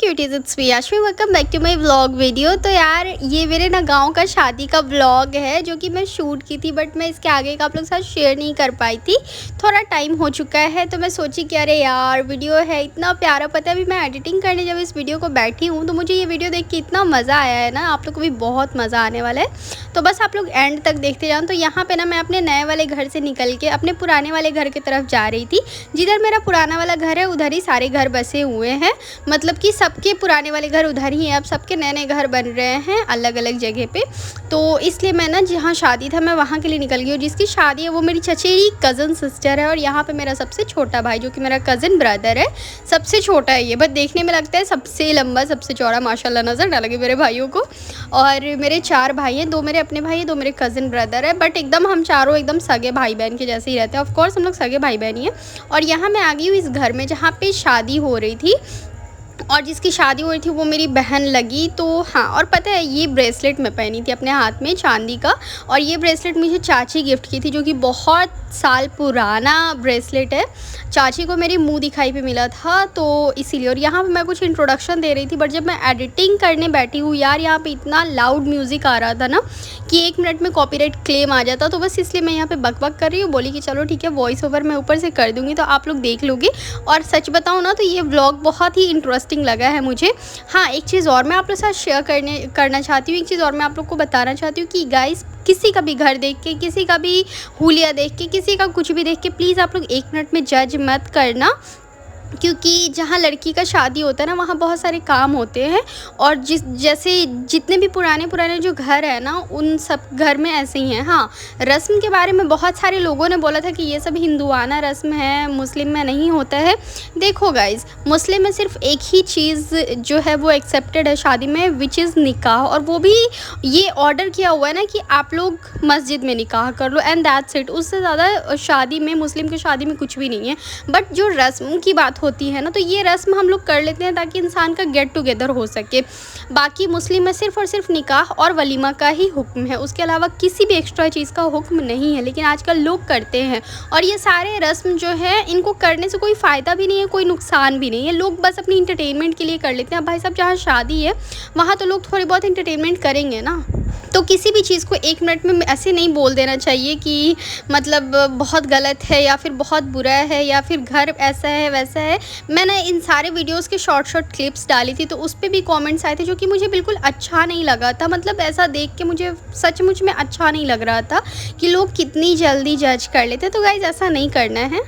Cuties, it's Viyashvi, welcome back to my vlog video. तो यार ये मेरे ना गांव का शादी का व्लॉग है जो कि मैं शूट की थी, बट मैं इसके आगे का आप लोग के साथ शेयर नहीं कर पाई थी, थोड़ा टाइम हो चुका है। तो मैं सोची कि अरे यार वीडियो है इतना प्यारा, पता है अभी मैं एडिटिंग करने जब इस वीडियो को बैठी हूँ तो मुझे ये वीडियो देख के इतना मज़ा आया है ना, आप लोग को भी बहुत मज़ा आने वाला है। तो बस आप लोग एंड तक देखते जाओ। तो यहाँ पे ना मैं अपने नए वाले घर से निकल के अपने पुराने वाले घर की तरफ जा रही थी। जिधर मेरा पुराना वाला घर है उधर ही सारे घर बसे हुए हैं, मतलब कि सबके पुराने वाले घर उधर ही हैं। अब सबके नए नए घर बन रहे हैं अलग अलग जगह पे। तो इसलिए मैं ना जहाँ शादी था मैं वहाँ के लिए निकल गई हूँ। जिसकी शादी है वो मेरी चचेरी कज़न सिस्टर है, और यहाँ पे मेरा सबसे छोटा भाई जो कि मेरा कज़न ब्रदर है, सबसे छोटा है ये, बट देखने में लगता है सबसे लंबा सबसे चौड़ा, माशाल्लाह नज़र ना लगे मेरे भाइयों को। और मेरे 4 भाई हैं, 2 मेरे अपने भाई हैं, 2 मेरे कज़न ब्रदर है, बट एकदम हम चारों एकदम सगे भाई बहन के जैसे ही रहते हैं। ऑफकोर्स हम लोग सगे भाई बहन ही हैं। और यहाँ मैं आ गई हूँ इस घर में जहाँ पे शादी हो रही थी, और जिसकी शादी हो रही थी वो मेरी बहन लगी। तो हाँ, और पता है ये ब्रेसलेट मैं पहनी थी अपने हाथ में चांदी का, और ये ब्रेसलेट मुझे चाची गिफ्ट की थी जो कि बहुत साल पुराना ब्रेसलेट है। चाची को मेरी मुंह दिखाई पे मिला था तो इसीलिए। और यहाँ पे मैं कुछ इंट्रोडक्शन दे रही थी, बट जब मैं एडिटिंग करने बैठी हूँ यार यहाँ पे इतना लाउड म्यूज़िक आ रहा था ना कि 1 मिनट में कॉपीराइट क्लेम आ जाता। तो बस इसलिए मैं यहाँ पे बक कर रही हूँ। बोली कि चलो ठीक है वॉइस ओवर मैं ऊपर से कर दूँगी तो आप लोग देख लोगे। और सच बताऊँ ना तो ये व्लॉग बहुत ही इंटरेस्टिंग लगा है मुझे। हाँ, एक चीज़ और मैं आप लोग के साथ शेयर करना चाहती हूँ, एक चीज़ और मैं आप लोग को बताना चाहती हूँ कि गाइस किसी का भी घर देख के, किसी का भी हुलिया देख के, किसी का कुछ भी देख के प्लीज़ आप लोग 1 मिनट में जज मत करना, क्योंकि जहाँ लड़की का शादी होता है ना वहाँ बहुत सारे काम होते हैं। और जैसे जितने भी पुराने जो घर है ना उन सब घर में ऐसे ही हैं। हाँ, रस्म के बारे में बहुत सारे लोगों ने बोला था कि ये सब हिंदुआना रस्म है, मुस्लिम में नहीं होता है। देखो गाइज़, मुस्लिम में सिर्फ एक ही चीज़ जो है वो एक्सेप्टेड है शादी में, विच इज़ निकाह, और वो भी ये ऑर्डर किया हुआ है ना कि आप लोग मस्जिद में निकाह कर लो, एंड दैट्स इट। उससे ज़्यादा शादी में, मुस्लिम की शादी में कुछ भी नहीं है। बट जो रस्म की बात होती है ना तो ये रस्म हम लोग कर लेते हैं ताकि इंसान का गेट टुगेदर हो सके। बाकी मुस्लिम में सिर्फ और सिर्फ निकाह और वलीमा का ही हुक्म है, उसके अलावा किसी भी एक्स्ट्रा चीज़ का हुक्म नहीं है। लेकिन आजकल लोग करते हैं, और ये सारे रस्म जो है इनको करने से कोई फ़ायदा भी नहीं है, कोई नुकसान भी नहीं है। लोग बस अपनी इंटरटेनमेंट के लिए कर लेते हैं। अब भाई साहब जहाँ शादी है वहाँ तो लोग थोड़ी बहुत इंटरटेनमेंट करेंगे ना। तो किसी भी चीज़ को 1 मिनट में ऐसे नहीं बोल देना चाहिए कि मतलब बहुत गलत है या फिर बहुत बुरा है या फिर घर ऐसा है वैसा है। मैंने इन सारे वीडियोस के शॉर्ट क्लिप्स डाली थी तो उस पर भी कमेंट्स आए थे जो कि मुझे बिल्कुल अच्छा नहीं लगा था। मतलब ऐसा देख के मुझे सचमुच में अच्छा नहीं लग रहा था कि लोग कितनी जल्दी जज कर लेते। तो गाइज़ ऐसा नहीं करना है।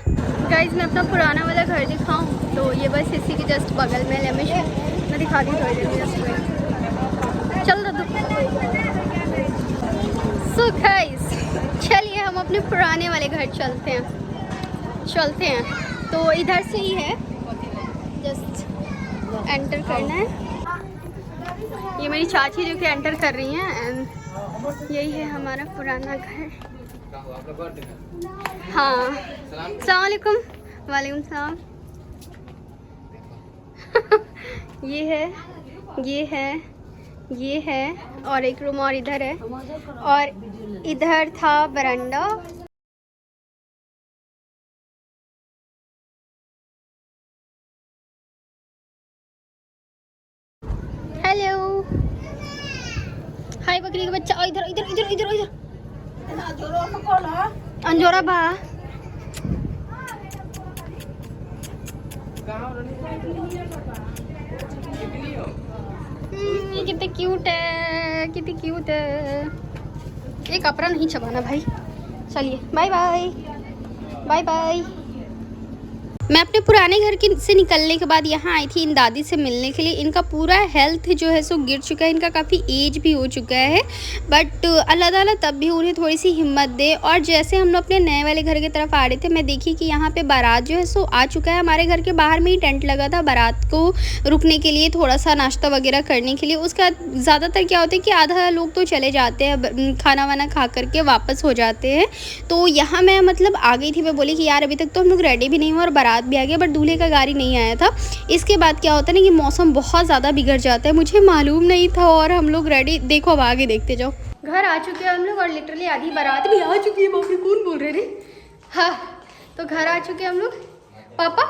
गाइज़ मैं अपना पुराना वाला घर दिखाऊँ तो ये बस इसी के जस्ट बगल में मैं दिखा दी थोड़ी देर में जस्ट। चल सो गाइस चलिए हम अपने पुराने वाले घर चलते हैं। तो इधर से ही है, जस्ट एंटर करना है। ये मेरी चाची जो कि एंटर कर रही हैं, एंड यही है हमारा पुराना घर। हाँ, अस्सलाम वालेकुम। वालेकुम सलाम। ये है और एक रूम और इधर है, और इधर था बरामदा। हेलो, हाय बकरी का बच्चा। इधर इधर इधर इधर इधर अंजोरा बा। कितने क्यूट है, कितनी क्यूट है। एक कपड़ा नहीं छपाना भाई। चलिए बाय बाय बाय बाय। मैं अपने पुराने घर से निकलने के बाद यहाँ आई थी इन दादी से मिलने के लिए। इनका पूरा हेल्थ जो है सो गिर चुका है, इनका काफ़ी एज भी हो चुका है, बट अल्लाह ताला तब भी उन्हें थोड़ी सी हिम्मत दे। और जैसे हम लोग अपने नए वाले घर की तरफ आ रहे थे मैं देखी कि यहाँ पे बारात जो है सो आ चुका है। हमारे घर के बाहर में ही टेंट लगा था बारात को रुकने के लिए, थोड़ा सा नाश्ता वगैरह करने के लिए। उसका ज़्यादातर क्या होता है कि आधा लोग तो चले जाते हैं, खाना वाना खा करके वापस हो जाते हैं। तो यहाँ मैं मतलब आ गई थी। मैं बोली कि यार अभी तक तो हम लोग रेडी भी नहीं हुए और बारात भी आ गया, बट दूल्हे का गाड़ी नहीं आया था। इसके बाद क्या होता है ना कि मौसम बहुत ज़्यादा बिगड़ जाता है, मुझे मालूम नहीं था। और हम लोग रेडी, देखो अब आगे देखते जाओ। घर आ चुके हैं हम लोग, और लिटरली आधी बारात भी आ चुकी है। बापरे कौन बोल रहे थे। हाँ, तो घर आ चुके हैं हम लोग। पापा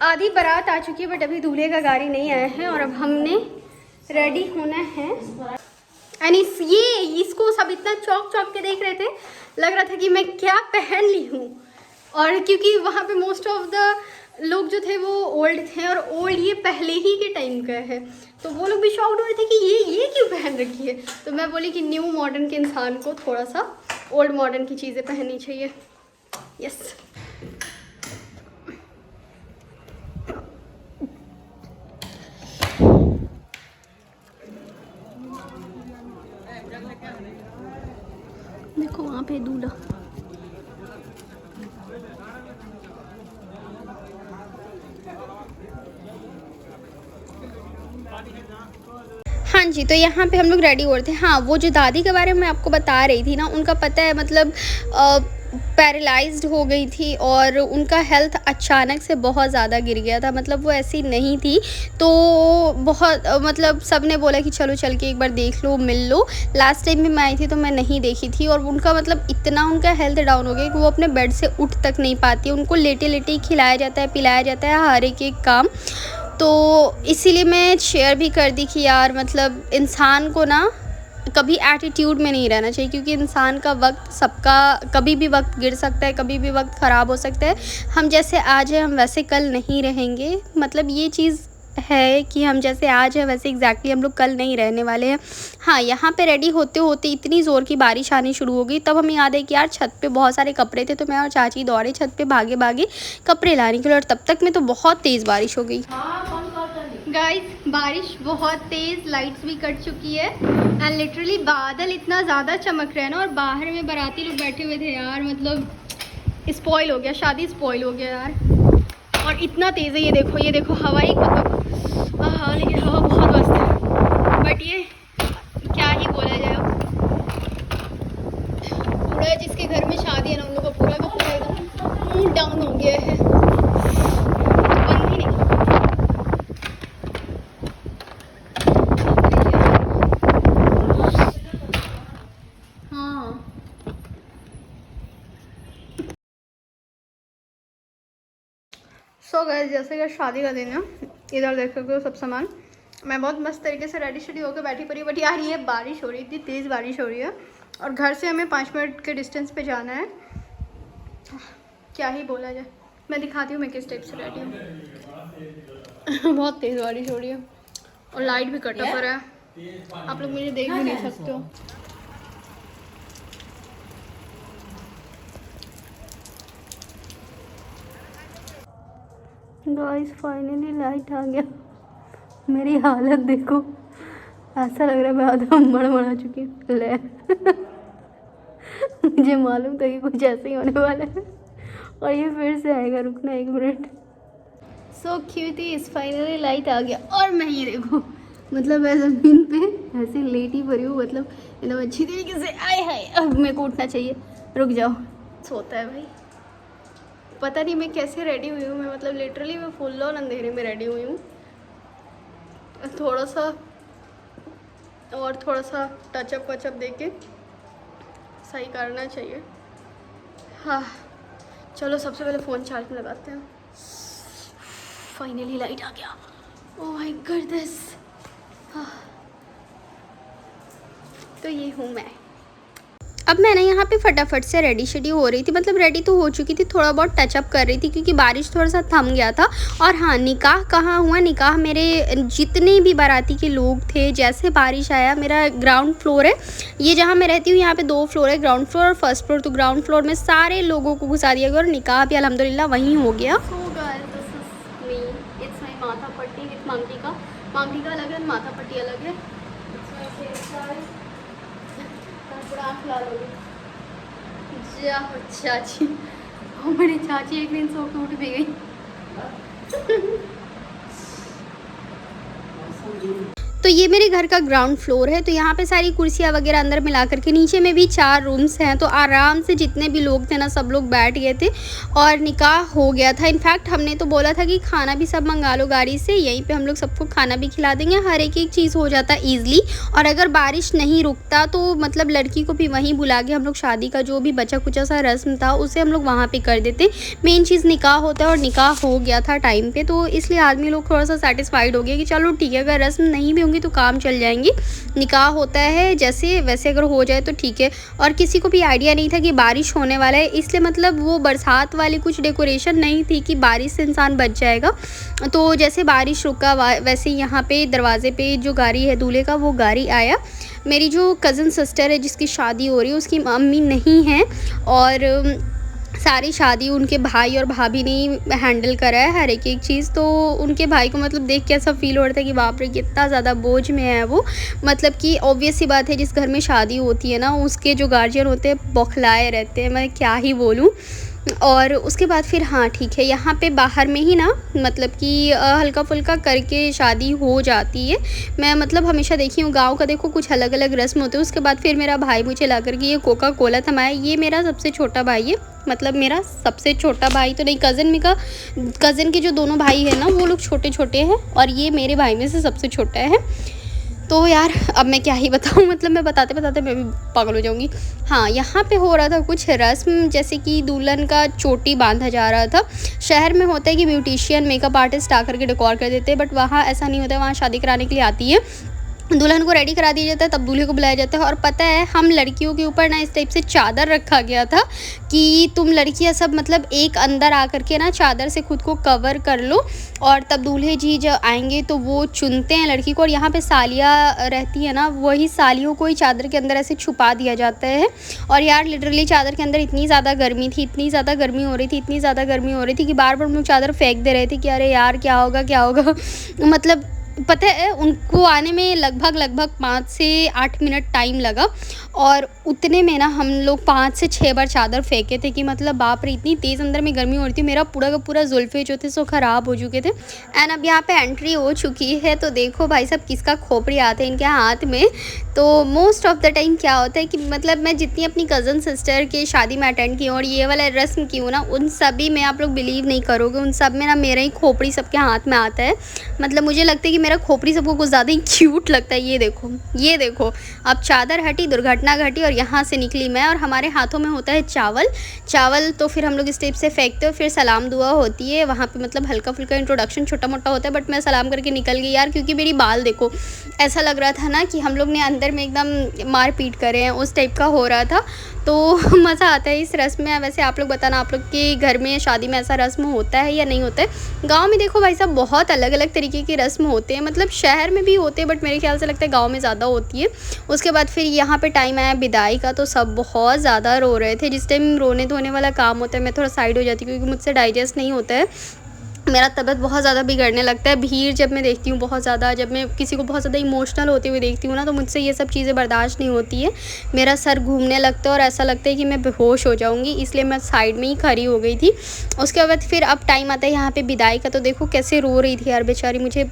आधी बारात आ चुकी है बट अभी दूल्हे का गाड़ी नहीं आया है और अब हमने रेडी होना है। एंड इसको सब इतना चौक चौक के देख रहे थे, लग रहा था कि मैं क्या पहन ली हूँ। और क्योंकि वहाँ पे मोस्ट ऑफ द लोग जो थे वो ओल्ड थे और ओल्ड ये पहले ही के टाइम का है, तो वो लोग भी शॉक्ड हो रहे थे कि ये क्यों पहन रखी है। तो मैं बोली कि न्यू मॉडर्न के इंसान को थोड़ा सा ओल्ड मॉडर्न की चीज़ें पहननी चाहिए। यस देखो वहाँ पे दूल्हा। हाँ जी, तो यहाँ पे हम लोग रेडी हो रहे थे। हाँ, वो जो दादी के बारे में मैं आपको बता रही थी ना, उनका पता है मतलब पैरालाइज्ड हो गई थी और उनका हेल्थ अचानक से बहुत ज़्यादा गिर गया था। मतलब वो ऐसी नहीं थी, तो बहुत मतलब सब ने बोला कि चलो चल के एक बार देख लो, मिल लो। लास्ट टाइम भी मैं आई थी तो मैं नहीं देखी थी और उनका मतलब इतना उनका हेल्थ डाउन हो गया कि वो अपने बेड से उठ तक नहीं पाती। उनको लेटे लेटे ही खिलाया जाता है, पिलाया जाता है, हर एक काम। तो इसीलिए मैं शेयर भी कर दी कि यार मतलब इंसान को ना कभी एटीट्यूड में नहीं रहना चाहिए, क्योंकि इंसान का वक्त सबका कभी भी वक्त गिर सकता है, कभी भी वक्त ख़राब हो सकता है। हम जैसे आज हैं हम वैसे कल नहीं रहेंगे। मतलब ये चीज़ है कि हम जैसे आज हैं वैसे एग्जैक्टली हम लोग कल नहीं रहने वाले हैं। हाँ, यहाँ पे रेडी होते होते इतनी ज़ोर की बारिश आनी शुरू हो गई। तब हमें याद है कि यार छत पे बहुत सारे कपड़े थे, तो मैं और चाची दौड़े छत पे भागे भागे कपड़े लाने के लिए, और तब तक में तो बहुत तेज़ बारिश हो गई। गाइस बारिश बहुत तेज़, लाइट्स भी कट चुकी है एंड लिटरली बादल इतना ज़्यादा चमक रहा है ना, और बाहर में बाराती लोग बैठे हुए थे यार। मतलब स्पॉइल हो गया, शादी स्पॉइल हो गया यार। और इतना तेज़ है, ये देखो हवा ही मतलब हाँ, लेकिन हवा बहुत मस्त है। बट ये क्या ही बोला जाए, पूरा जिसके घर में शादी है ना उन लोगों का पूरा का पूरा एकदम मूड डाउन हो गया है। बंद ही नहीं। हाँ सो गाइस, जैसे कि शादी का दिन है, इधर देख सकते हो सब सामान। मैं बहुत मस्त तरीके से रेडी शेडी होकर बैठी पड़ी, बट यार ये बारिश हो रही है, इतनी तेज़ बारिश हो रही है और घर से हमें 5 मिनट के डिस्टेंस पे जाना है। क्या ही बोला जाए। मैं दिखाती हूँ मैं किस टाइप से रेडी हूँ। बहुत तेज़ बारिश हो रही है और लाइट भी कटा पड़ा है, आप लोग मुझे देख भी नहीं सकते हो। गाइस फाइनली लाइट आ गया। मेरी हालत देखो, ऐसा लग रहा है मैं आधा मड़ चुकी हूँ। ले मुझे मालूम था कि कुछ ऐसे ही होने वाला है और ये फिर से आएगा। रुकना 1 मिनट। सो क्यूटी, इस फाइनली लाइट आ गया और मैं ये देखो मतलब मैं ज़मीन पे ऐसे लेटी पड़ी हूँ, मतलब एकदम अच्छी तरीके से। आए हाय, अब मेरे को उठना चाहिए, रुक जाओ। सोता है भाई। पता नहीं मैं कैसे रेडी हुई हूँ, मैं मतलब लिटरली मैं फुल ऑन अंधेरे में रेडी हुई हूँ। थोड़ा सा टचअप वचअप दे के सही करना चाहिए। हाँ चलो सबसे पहले फ़ोन चार्ज में लगाते हैं। फाइनली लाइट आ गया, ओह माय गॉडनेस। हाँ तो ये हूँ मैं। अब मैं ना यहाँ पे फटाफट से रेडी शेडी हो रही थी, मतलब रेडी तो हो चुकी थी, थोड़ा बहुत टचअप कर रही थी क्योंकि बारिश थोड़ा सा थम गया था। और हाँ, निकाह कहाँ हुआ, निकाह मेरे जितने भी बाराती के लोग थे, जैसे बारिश आया, मेरा ग्राउंड फ्लोर है, ये जहाँ मैं रहती हूँ यहाँ पे 2 फ्लोर है, ग्राउंड फ्लोर और फर्स्ट फ्लोर। तो ग्राउंड फ्लोर में सारे लोगों को घुसा दिया गया और निकाह भी अल्हम्दुलिल्लाह वहीं हो गया। माथा पट्टी विथ मांगटी का अलग है, माथा पट्टी अलग है। आँख लाल हो गई जा चाची, और मेरी चाची एक दिन सो के उठ भी गई। तो ये मेरे घर का ग्राउंड फ्लोर है। तो यहाँ पे सारी कुर्सियाँ वगैरह अंदर मिला करके, नीचे में भी 4 रूम्स हैं। तो आराम से जितने भी लोग थे ना, सब लोग बैठ गए थे और निकाह हो गया था। इनफैक्ट हमने तो बोला था कि खाना भी सब मंगा लो गाड़ी से, यहीं पे हम लोग सबको खाना भी खिला देंगे, हर एक चीज़ हो जाता ईज़िली। और अगर बारिश नहीं रुकता तो मतलब लड़की को भी वहीं बुला के हम लोग शादी का जो भी बचा कुचा सा रस्म था उसे हम लोग वहाँ पे कर देते। मेन चीज़ निकाह होता है और निकाह हो गया था टाइम पे, तो इसलिए आदमी लोग थोड़ा सा सेटिस्फाइड हो गया कि चलो ठीक है, अगर रस्म नहीं भी होंगी तो काम चल जाएंगी। निकाह होता है जैसे वैसे अगर हो जाए तो ठीक है। और किसी को भी आइडिया नहीं था कि बारिश होने वाला है, इसलिए मतलब वो बरसात वाली कुछ डेकोरेशन नहीं थी कि बारिश से इंसान बच जाएगा। तो जैसे बारिश रुका वैसे यहाँ पे दरवाजे पे जो गाड़ी है दूल्हे का, वो गाड़ी आया। मेरी जो कज़न सिस्टर है जिसकी शादी हो रही है, उसकी मम्मी नहीं है और सारी शादी उनके भाई और भाभी ने हैंडल करा है, हर एक चीज़। तो उनके भाई को मतलब देख के ऐसा फील हो रहा था कि बाप रे कितना ज़्यादा बोझ में है वो। मतलब कि ऑब्वियस सी बात है, जिस घर में शादी होती है ना, उसके जो गार्जियन होते हैं बौखलाए रहते हैं, मैं क्या ही बोलूँ। और उसके बाद फिर हाँ ठीक है, यहाँ पे बाहर में ही ना मतलब कि हल्का फुल्का करके शादी हो जाती है। मैं मतलब हमेशा देखी हूँ गाँव का, देखो कुछ अलग अलग रस्म होते हैं। उसके बाद फिर मेरा भाई मुझे ला कर के ये कोका कोला थमाया। ये मेरा सबसे छोटा भाई है, मतलब मेरा सबसे छोटा भाई तो नहीं, कज़न के जो दोनों भाई हैं ना वो लोग छोटे छोटे हैं और ये मेरे भाई में से सबसे छोटा है। तो यार अब मैं क्या ही बताऊँ, मतलब मैं बताते बताते मैं भी पागल हो जाऊँगी। हाँ, यहाँ पे हो रहा था कुछ रस्म, जैसे कि दुल्हन का चोटी बांधा जा रहा था। शहर में होता है कि ब्यूटिशियन मेकअप आर्टिस्ट आकर के डेकोर कर देते हैं, बट वहाँ ऐसा नहीं होता है। वहाँ शादी कराने के लिए आती है, दुल्हन को रेडी करा दिया जाता है, तब दूल्हे को बुलाया जाता है। और पता है, हम लड़कियों के ऊपर ना इस टाइप से चादर रखा गया था कि तुम लड़कियां सब मतलब एक अंदर आकर के ना चादर से खुद को कवर कर लो, और तब दूल्हे जी जब आएंगे तो वो चुनते हैं लड़की को। और यहाँ पे सालियाँ रहती है ना, वही सालियों को ही चादर के अंदर ऐसे छुपा दिया जाता है। और यार लिटरली चादर के अंदर इतनी ज़्यादा गर्मी थी, इतनी ज़्यादा गर्मी हो रही थी कि बार बार हम लोग चादर फेंक दे रहे थे कि अरे यार क्या होगा। मतलब पता है, उनको आने में लगभग 5 से 8 मिनट टाइम लगा और उतने में ना हम लोग 5 से 6 बार चादर फेंके थे कि मतलब बाप रे इतनी तेज़ अंदर में गर्मी हो रही थी। मेरा पूरा का पूरा जुल्फ़े जो थे सो ख़राब हो चुके थे। एंड अब यहाँ पे एंट्री हो चुकी है, तो देखो भाई साहब किसका खोपड़ी आता है इनके हाथ में। तो मोस्ट ऑफ द टाइम क्या होता है कि मतलब मैं जितनी अपनी कज़न सिस्टर की शादी में अटेंड की हूँ और ये वाला रस्म की हूँ ना, उन सभी में आप लोग बिलीव नहीं करोगे, उन सब में ना मेरा ही खोपड़ी सबके हाथ में आता है। मतलब मुझे लगता है कि मेरा खोपड़ी सबको कुछ ज़्यादा ही क्यूट लगता है। ये देखो अब चादर हटी, दुर्घटना घटी और यहाँ से निकली मैं। और हमारे हाथों में होता है चावल तो फिर हम लोग इस टाइप से फेंकते हो, फिर सलाम दुआ होती है वहाँ पे। मतलब हल्का फुल्का इंट्रोडक्शन छोटा मोटा होता है, बट मैं सलाम करके निकल गई यार, क्योंकि मेरी बाल देखो ऐसा लग रहा था ना कि हम लोग ने अंदर में एकदम मार पीट करे हैं, उस टाइप का हो रहा था। तो मज़ा आता है इस रस्म में। वैसे आप लोग बताना, आप लोग के घर में शादी में ऐसा रस्म होता है या नहीं होता है। गांव में देखो भाई साहब बहुत अलग अलग तरीके के रस्म होते हैं, मतलब शहर में भी होते हैं बट मेरे ख्याल से लगता है गांव में ज़्यादा होती है। उसके बाद फिर यहाँ पे टाइम आया विदाई का, तो सब बहुत ज़्यादा रो रहे थे। जिस टाइम रोने धोने वाला काम होता है मैं थोड़ा साइड हो जाती हूँ, क्योंकि मुझसे डाइजेस्ट नहीं होता है, मेरा तबीयत बहुत ज़्यादा बिगड़ने लगता है। भीड़ जब मैं देखती हूँ बहुत ज़्यादा, जब मैं किसी को बहुत ज़्यादा इमोशनल होते हुए देखती हूँ ना, तो मुझसे ये सब चीज़ें बर्दाश्त नहीं होती है। मेरा सर घूमने लगता है और ऐसा लगता है कि मैं बेहोश हो जाऊँगी, इसलिए मैं साइड में ही खड़ी हो गई थी। उसके बाद फिर अब टाइम आता है यहाँ पे विदाई का, तो देखो कैसे रो रही थी यार बेचारी। मुझे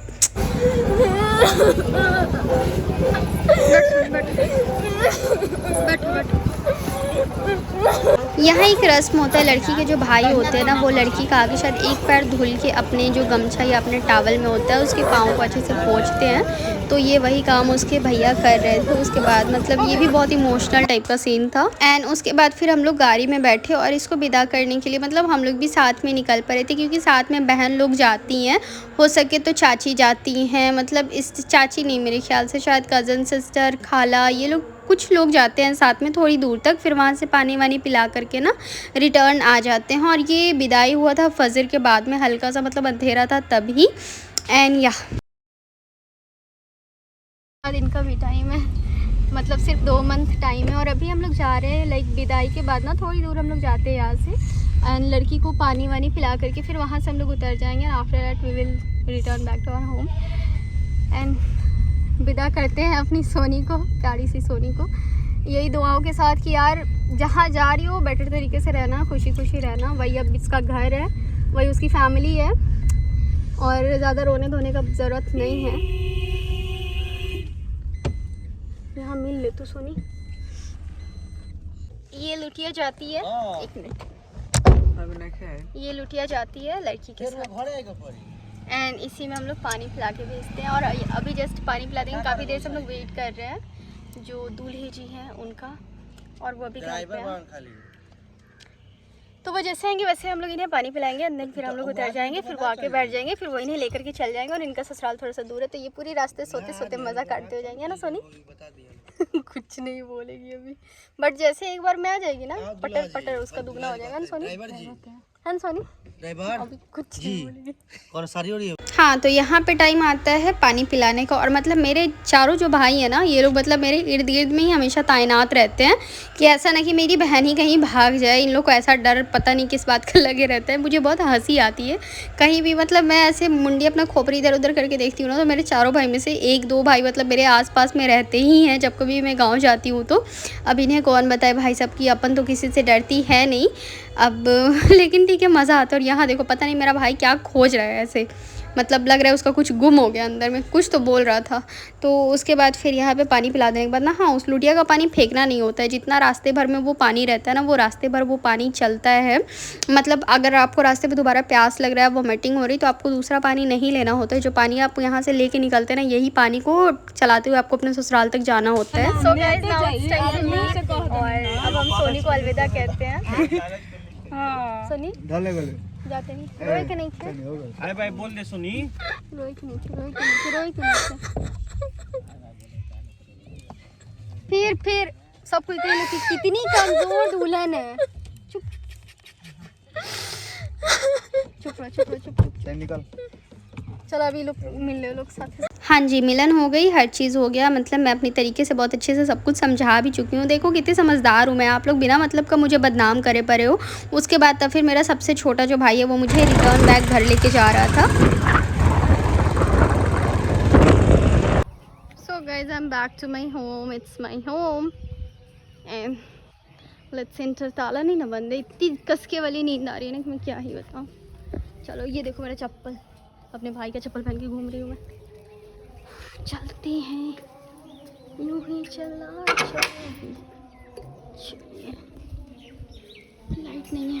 यहाँ एक रस्म होता है, लड़की के जो भाई होते हैं ना, वो लड़की का आगे शायद एक पैर धुल के अपने जो गमछा या अपने टावल में होता है उसके पाँव को अच्छे से पोंछते हैं। तो ये वही काम उसके भैया कर रहे थे। उसके बाद मतलब ये भी बहुत इमोशनल टाइप का सीन था। एंड उसके बाद फिर हम लोग गाड़ी में बैठे और इसको विदा करने के लिए मतलब हम लोग भी साथ में निकल पड़े थे, क्योंकि साथ में बहन लोग जाती हैं, हो सके तो चाची जाती हैं। मतलब इस चाची नहीं, मेरे ख्याल से शायद कज़न सिस्टर, खाला, ये लोग कुछ लोग जाते हैं साथ में थोड़ी दूर तक, फिर वहाँ से पानी वानी पिला करके ना रिटर्न आ जाते हैं। और ये विदाई हुआ था फजर के बाद में, हल्का सा मतलब अंधेरा था तभी। एंड या इनका भी टाइम है, मतलब सिर्फ 2 मंथ टाइम है। और अभी हम लोग जा रहे हैं लाइक विदाई के बाद ना थोड़ी दूर हम लोग जाते हैं यहाँ से, एंड लड़की को पानी वानी पिला करके फिर वहाँ से हम लोग उतर जाएंगे। After that we will return back to our home and विदा करते हैं अपनी सोनी को, प्यारी सी सोनी को, यही दुआओं के साथ कि यार जहाँ जा रही हो बेटर तरीके से रहना, खुशी खुशी रहना। वही अब इसका घर है, वही उसकी फैमिली है और ज़्यादा रोने धोने का ज़रूरत नहीं है। ले तू सोनी। ये लुटिया जाती है, एक मिनट, ये लुटिया जाती है लड़की के साथ एंड इसी में हम लोग पानी पिला के भेजते हैं। और अभी जस्ट पानी पिला देंगे, काफ़ी देर से हम लोग वेट कर रहे हैं जो दूल्हे जी हैं उनका, और वो अभी घर पे हैं। तो वो जैसे आएंगे वैसे हम लोग इन्हें पानी पिलाएंगे, अंदर फिर हम लोग उतर जाएंगे, फिर वो आके बैठ जाएंगे, फिर वो इन्हें लेकर के चल जाएंगे। और इनका ससुराल थोड़ा सा दूर है, तो ये पूरी रास्ते सोते सोते मज़ा काटते हो जाएंगे, है ना सोनी? कुछ नहीं बोलेगी अभी, बट जैसे एक बार मैं आ जाएगी ना, पटर पटर उसका दुगना हो जाएगा ना सोनी? है ना सोनी? अभी कुछ नहीं बोलेगी। और सारी हो रही है। हाँ, तो यहाँ पे टाइम आता है पानी पिलाने का। और मतलब मेरे चारों जो भाई हैं ना, ये लोग मतलब मेरे इर्द गिर्द में ही हमेशा तैनात रहते हैं कि ऐसा ना कि मेरी बहन ही कहीं भाग जाए। इन लोग को ऐसा डर पता नहीं किस बात का लगे रहता है। मुझे बहुत हंसी आती है कहीं भी, मतलब मैं ऐसे मुंडी अपना खोपड़ी इधर उधर करके देखती हूँ ना, तो मेरे चारों भाई में से एक दो भाई मतलब मेरे आसपास में रहते ही हैं जब कभी मैं गाँव जाती हूँ तो। अब इन्हें कौन बताए भाई साहब कि अपन तो किसी से डरती है नहीं अब, लेकिन ठीक है, मज़ा आता है। और यहाँ देखो, पता नहीं मेरा भाई क्या खोज रहा है ऐसे, मतलब लग रहा है उसका कुछ गुम हो गया अंदर में, कुछ तो बोल रहा था। तो उसके बाद फिर यहाँ पे पानी पिला देने के बाद ना, हाँ, उस लुटिया का पानी फेंकना नहीं होता है, जितना रास्ते भर में वो पानी रहता है ना, वो रास्ते भर वो पानी चलता है। मतलब अगर आपको रास्ते पे दोबारा प्यास लग रहा है, वोमिटिंग हो रही, तो आपको दूसरा पानी नहीं लेना होता है। जो पानी आप यहाँ से लेके निकलते हैं ना, यही पानी को चलाते हुए आपको अपने ससुराल तक जाना होता है। So guys, now it's time और अब हम सोनी को अलविदा कहते हैं। सोनी जाते नहीं, रोए के नहीं थे। अरे भाई बोल दे सुनी, रोए के नहीं थे, रोए के नहीं थे, रोए के नहीं थे। फिर सब कुछ कह कि कितनी कमजोर दुल्हन है। चुप चुप चुप चुप निकल। चलो अभी लोग मिल रहे लोग साथ। हाँ जी, मिलन हो गई, हर चीज़ हो गया। मतलब मैं अपनी तरीके से बहुत अच्छे से सब कुछ समझा भी चुकी हूँ। देखो कितनी समझदार हूँ मैं, आप लोग बिना मतलब का मुझे बदनाम करे पड़े हो। उसके बाद तब फिर मेरा सबसे छोटा जो भाई है वो मुझे रिटर्न बैक घर लेके जा रहा था। So guys, I am back to my home, it's my home and let's enter. ताला नहीं ना बंद है, इतनी कसके वाली नींद आ रही है ना कि मैं क्या ही बताऊँ। चलो ये देखो मेरा चप्पल, अपने भाई का चप्पल पहन के घूम रही हूँ मैं। चलते हैं यूं ही चला चलिए, लाइट नहीं है।